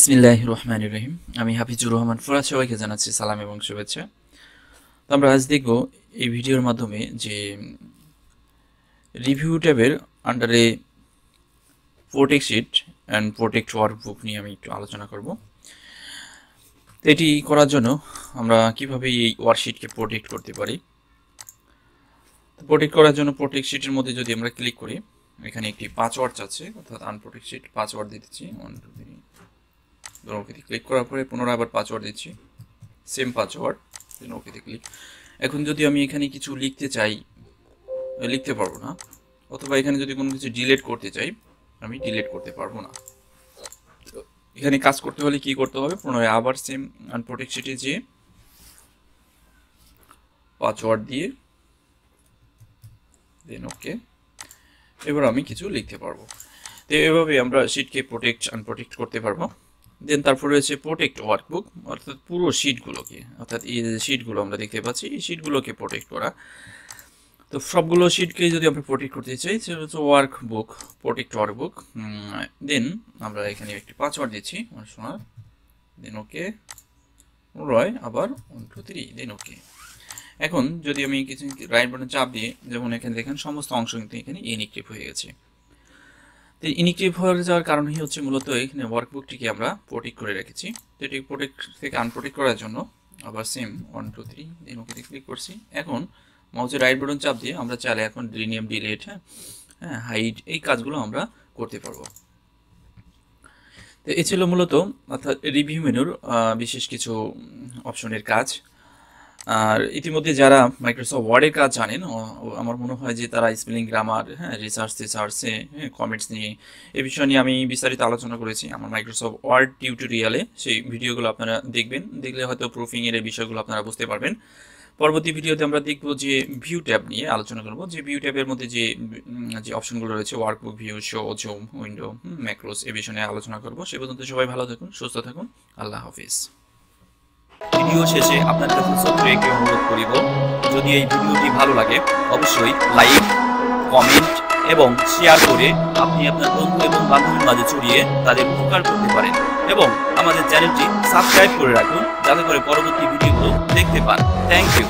বিসমিল্লাহির রহমানির রহিম। আমি হাফিজুর রহমান ফুরাদ, সবাইকে জানাচ্ছি সালাম এবং শুভেচ্ছা। তো আমরা আজ দেখব এই ভিডিওর মাধ্যমে যে রিভিউ ট্যাবের আন্ডারে protect sheet and protect workbook নিয়ে আমি একটু আলোচনা করব। তো এটি করার জন্য আমরা কিভাবে এই ওয়ার্কশিটকে প্রোটেক্ট করতে পারি। তো প্রোটেক্ট করার জন্য প্রোটেক্ট শিটের মধ্যে যদি আমরা ক্লিক করি, এখানে একটি পাসওয়ার্ড আছে, অর্থাৎ আনপ্রোটেক্ট শিট পাসওয়ার্ড দিতেছি 1 2 3। ওকেতে ক্লিক করার পরে পুনরায় আবার পাসওয়ার্ড দিচ্ছি, সেম পাসওয়ার্ড, দেন ওকেতে ক্লিক। এখন যদি আমি এখানে কিছু লিখতে চাই, লিখতে পারবো না, অথবা এখানে যদি কোনো কিছু ডিলিট করতে চাই, আমি ডিলিট করতে পারবো না। তো এখানে কাজ করতে হলে কি করতে হবে, পুনরায় আবার সেম আনপ্রোটেক্ট শিটে যেয়ে পাসওয়ার্ড দিয়ে দেন ওকে। এবার আমি কিছু লিখতে পারবো। তো এভাবে আমরা শিটকে প্রোটেক্ট আনপ্রোটেক্ট করতে পারবো। দেন তারপরে রয়েছে প্রোটেক্ট ওয়ার্কবুক, অর্থাৎ পুরো শিটগুলোকে, অর্থাৎ এই যে শিটগুলো আমরা দেখতে পাচ্ছি এই শিটগুলোকে প্রোটেক্ট করা। তো সবগুলো শিটকে যদি আমরা প্রোটেক্ট করতে চাই সেটা হচ্ছে ওয়ার্কবুক, প্রোটেক্ট ওয়ার্কবুক। দেন আমরা এখানে একটি পাসওয়ার্ড দিচ্ছি শোনার, দেন ওকে, রয় আবার 1 2 3, দেন ওকে। এখন যদি আমি কিছু রাইট বাটন চাপ দিয়ে, যেমন এখানে দেখেন সমস্ত অংশ কিন্তু এখানে ইনএক্টিভ হয়ে গেছে। তো ইনএক্টিভ হয়ে যাওয়ার কারণই হচ্ছে মূলত এখানে ওয়ার্কবুকটিকে আমরা প্রোটেক্ট করে রেখেছি। তো এটি প্রোটেক্ট থেকে আনপ্রোটেক্ট করার জন্য আবার সেম 1 2 3, দেন ওকেতে ক্লিক করছি। এখন মাউসের রাইট বাটন চাপ দিয়ে আমরা চাইলে এখন রিনেম, ডিলিট, হাইড এই কাজগুলো আমরা করতে পারবো। তো এ ছিল মূলত অর্থাৎ রিভিউ মেনুর বিশেষ কিছু অপশনের কাজ। আর ইতিমধ্যে যারা মাইক্রোসফট ওয়ার্ডের কাজ জানেন, আমার মনে হয় যে তারা স্পেলিং, গ্রামার, রিসার্চে, কমেন্টস নিয়ে এই বিষয় নিয়ে আমি বিস্তারিত আলোচনা করেছি আমার মাইক্রোসফট ওয়ার্ড টিউটোরিয়ালে। সেই ভিডিওগুলো আপনারা দেখবেন, দেখলে হয়তো প্রুফিংয়ের এই বিষয়গুলো আপনারা বুঝতে পারবেন। পরবর্তী ভিডিওতে আমরা দেখব যে ভিউ ট্যাব নিয়ে আলোচনা করব, যে ভিউ ট্যাবের মধ্যে যে অপশনগুলো রয়েছে, workbook, view, show, zoom, window, macOS, এই বিষয় নিয়ে আলোচনা করব। সে পর্যন্ত সবাই ভালো থাকুন, সুস্থ থাকুন, আল্লাহ হাফিজ। ভিডিও শেষে আপনার কাছে ছোট্ট একটি অনুরোধ করিব, যদি এই ভিডিওটি ভালো লাগে অবশ্যই লাইক, কমেন্ট এবং শেয়ার করে আপনি আপনার বন্ধু এবং বান্ধবীর মাঝে ছড়িয়ে তাদের উপকার করতে পারেন, এবং আমাদের চ্যানেলটি সাবস্ক্রাইব করে রাখুন যাতে করে পরবর্তী ভিডিওগুলো দেখতে পান। Thank you.